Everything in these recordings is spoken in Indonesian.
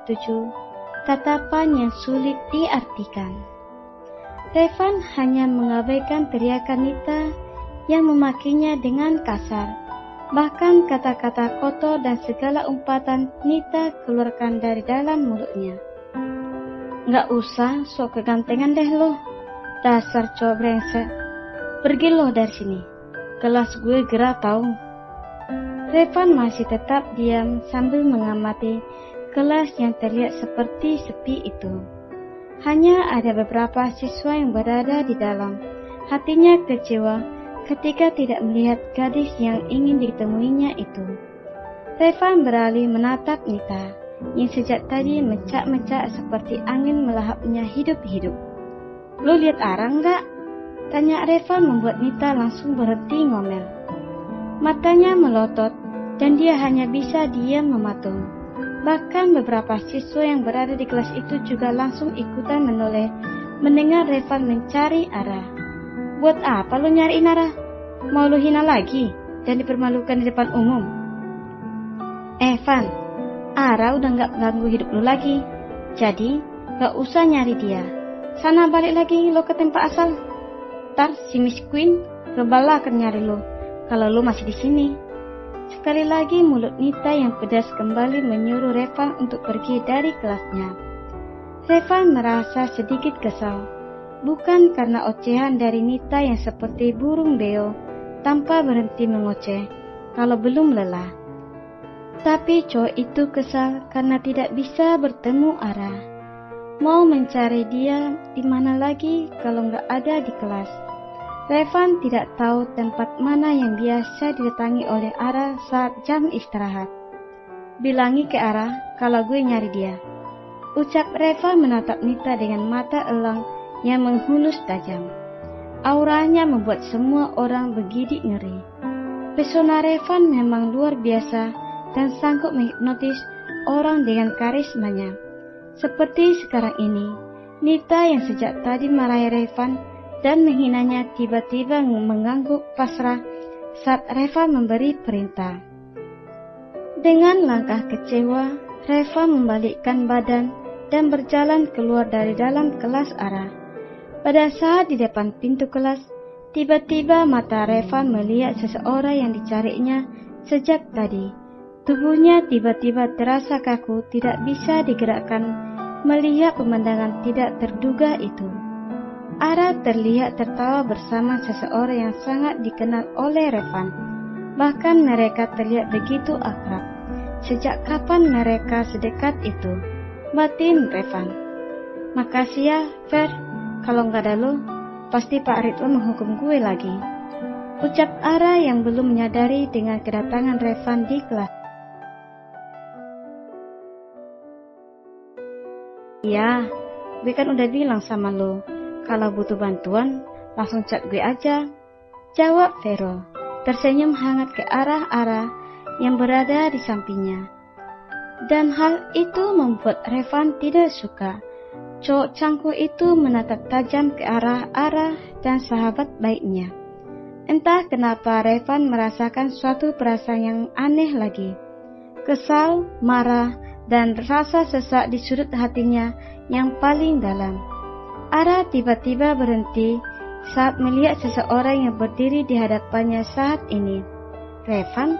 ketujuh, tatapan yang sulit diartikan. Revan hanya mengabaikan teriakan Nita yang memakinya dengan kasar. Bahkan kata-kata kotor dan segala umpatan Nita keluarkan dari dalam mulutnya. "Nggak usah sok kegantengan deh lo, dasar cowok brengsek. Pergi lo dari sini, kelas gue gerah tau." Revan masih tetap diam sambil mengamati kelas yang terlihat seperti sepi itu. Hanya ada beberapa siswa yang berada di dalam. Hatinya kecewa ketika tidak melihat gadis yang ingin ditemuinya itu. Revan beralih menatap Nita yang sejak tadi mencak-mencak seperti angin melahapnya hidup-hidup. "Lo lihat Ara enggak?" tanya Revan membuat Nita langsung berhenti ngomel. Matanya melotot dan dia hanya bisa diam mematung. Bahkan beberapa siswa yang berada di kelas itu juga langsung ikutan menoleh mendengar Revan mencari Ara. "Buat apa lo nyariin Ara? Mau lo hina lagi dan dipermalukan di depan umum?" Van, Ara udah gak ganggu hidup lo lagi, jadi gak usah nyari dia. Sana balik lagi lo ke tempat asal. Ntar si Miss Queen rebala akan nyari lo kalau lo masih di sini. Sekali lagi mulut Nita yang pedas kembali menyuruh Revan untuk pergi dari kelasnya. Revan merasa sedikit kesal, bukan karena ocehan dari Nita yang seperti burung beo tanpa berhenti mengoceh kalau belum lelah. Tapi cowok itu kesal karena tidak bisa bertemu Ara. Mau mencari dia di mana lagi kalau nggak ada di kelas. Revan tidak tahu tempat mana yang biasa didatangi oleh Ara saat jam istirahat. "Bilangi ke Ara kalau gue nyari dia," ucap Revan menatap Nita dengan mata elang yang menghunus tajam. Auranya membuat semua orang bergidik ngeri. Pesona Revan memang luar biasa dan sanggup menghipnotis orang dengan karismanya. Seperti sekarang ini, Nita yang sejak tadi marahi Revan dan menghinanya tiba-tiba mengangguk pasrah saat Revan memberi perintah. Dengan langkah kecewa, Revan membalikkan badan dan berjalan keluar dari dalam kelas Ara. Pada saat di depan pintu kelas, tiba-tiba mata Revan melihat seseorang yang dicarinya sejak tadi. Tubuhnya tiba-tiba terasa kaku, tidak bisa digerakkan melihat pemandangan tidak terduga itu. Ara terlihat tertawa bersama seseorang yang sangat dikenal oleh Revan. Bahkan mereka terlihat begitu akrab. Sejak kapan mereka sedekat itu? Batin Revan. "Makasih ya, Fer. Kalau nggak ada lo, pasti Pak Ridwan menghukum gue lagi," ucap Ara yang belum menyadari dengan kedatangan Revan di kelas. "Iya, gue kan udah bilang sama lo, kalau butuh bantuan, langsung chat gue aja," jawab Vero, tersenyum hangat ke arah Ara yang berada di sampingnya. Dan hal itu membuat Revan tidak suka. Cowok cangkuh itu menatap tajam ke arah Ara dan sahabat baiknya. Entah kenapa Revan merasakan suatu perasaan yang aneh lagi. Kesal, marah, dan rasa sesak di sudut hatinya yang paling dalam. Ara tiba-tiba berhenti saat melihat seseorang yang berdiri di hadapannya saat ini. "Revan?"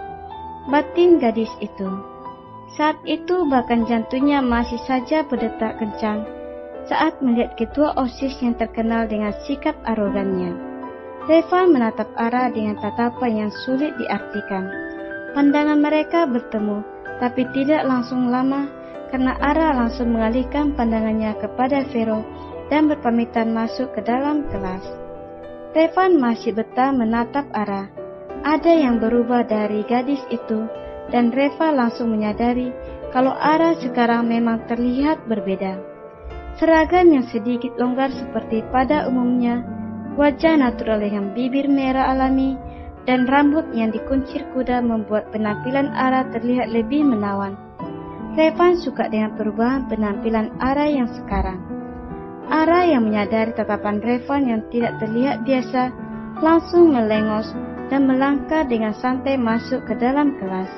batin gadis itu. Saat itu bahkan jantungnya masih saja berdetak kencang saat melihat ketua OSIS yang terkenal dengan sikap arogannya. Revan menatap Ara dengan tatapan yang sulit diartikan. Pandangan mereka bertemu, tapi tidak langsung lama karena Ara langsung mengalihkan pandangannya kepada Vero dan berpamitan masuk ke dalam kelas. Revan masih betah menatap Ara. Ada yang berubah dari gadis itu dan Reva langsung menyadari kalau Ara sekarang memang terlihat berbeda. Seragam yang sedikit longgar seperti pada umumnya, wajah natural dengan bibir merah alami, dan rambut yang dikuncir kuda membuat penampilan Ara terlihat lebih menawan. Revan suka dengan perubahan penampilan Ara yang sekarang. Ara yang menyadari tatapan Revan yang tidak terlihat biasa, langsung melengos dan melangkah dengan santai masuk ke dalam kelas.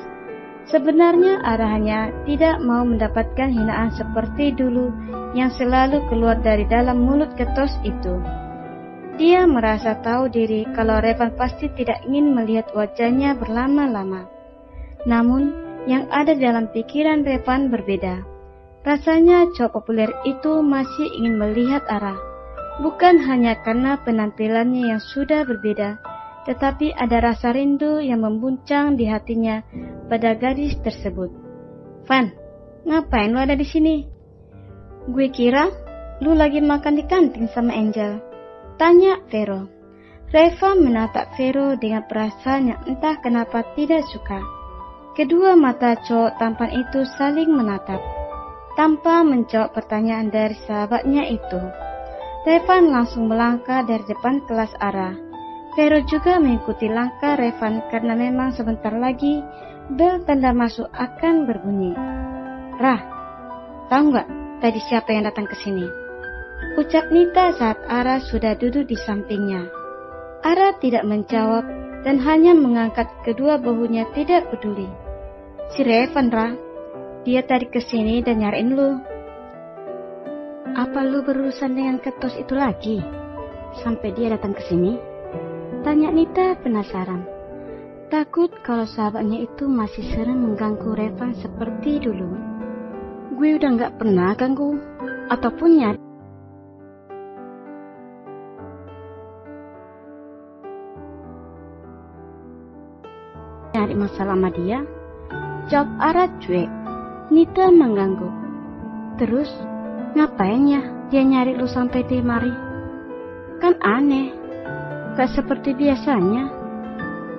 Sebenarnya Ara hanya tidak mau mendapatkan hinaan seperti dulu yang selalu keluar dari dalam mulut ketos itu. Dia merasa tahu diri kalau Revan pasti tidak ingin melihat wajahnya berlama-lama. Namun, yang ada dalam pikiran Revan berbeda. Rasanya cowok populer itu masih ingin melihat Ara. Bukan hanya karena penampilannya yang sudah berbeda, tetapi ada rasa rindu yang membuncang di hatinya pada gadis tersebut. Van, ngapain lu ada di sini? Gue kira lu lagi makan di kantin sama Angel, tanya Vero. Reva menatap Vero dengan perasaan yang entah kenapa tidak suka. Kedua mata cowok tampan itu saling menatap. Tanpa menjawab pertanyaan dari sahabatnya itu, Revan langsung melangkah dari depan kelas Ara. Vero juga mengikuti langkah Revan karena memang sebentar lagi bel tanda masuk akan berbunyi. Rah, tahu nggak tadi siapa yang datang ke sini? Ucap Nita saat Ara sudah duduk di sampingnya. Ara tidak menjawab dan hanya mengangkat kedua bahunya tidak peduli. Si Revan, Ra. Dia tadi kesini dan nyariin lu. Apa lu berurusan dengan ketos itu lagi? Sampai dia datang ke sini? Tanya Nita penasaran. Takut kalau sahabatnya itu masih sering mengganggu Revan seperti dulu. Gue udah gak pernah ganggu ataupun nyari masalah sama dia. Jawab Ara cuek. Nita mengganggu. Terus ngapain ya dia nyari lu sampai di mari? Kan aneh, gak seperti biasanya.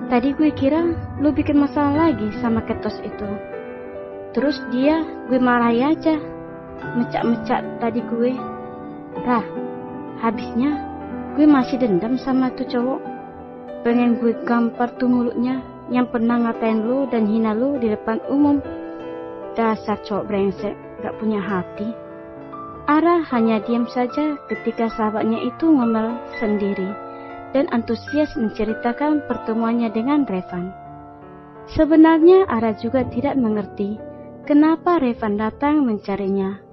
Tadi gue kira lu bikin masalah lagi sama ketos itu. Terus dia gue marahi aja, mecak-mecak tadi gue. Rah, habisnya gue masih dendam sama tuh cowok. Pengen gue gampar tuh mulutnya yang pernah ngatain lu dan hina lu di depan umum. Dasar cowok brengsek, gak punya hati. Ara hanya diam saja ketika sahabatnya itu ngomel sendiri dan antusias menceritakan pertemuannya dengan Revan. Sebenarnya Ara juga tidak mengerti kenapa Revan datang mencarinya.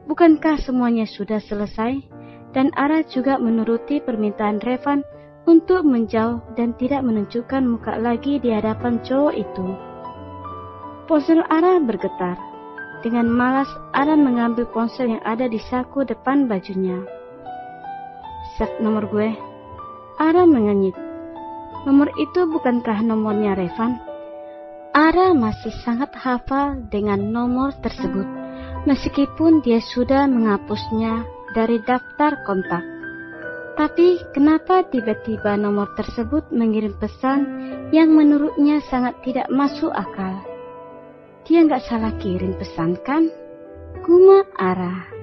Bukankah semuanya sudah selesai? Dan Ara juga menuruti permintaan Revan untuk menjauh dan tidak menunjukkan muka lagi di hadapan cowok itu. Ponsel Ara bergetar. Dengan malas, Ara mengambil ponsel yang ada di saku depan bajunya. Set nomor gue. Ara mengenyit. Nomor itu bukankah nomornya Revan? Ara masih sangat hafal dengan nomor tersebut, meskipun dia sudah menghapusnya dari daftar kontak. Tapi kenapa tiba-tiba nomor tersebut mengirim pesan yang menurutnya sangat tidak masuk akal? Dia nggak salah kirim pesan kan? Gumam Ara.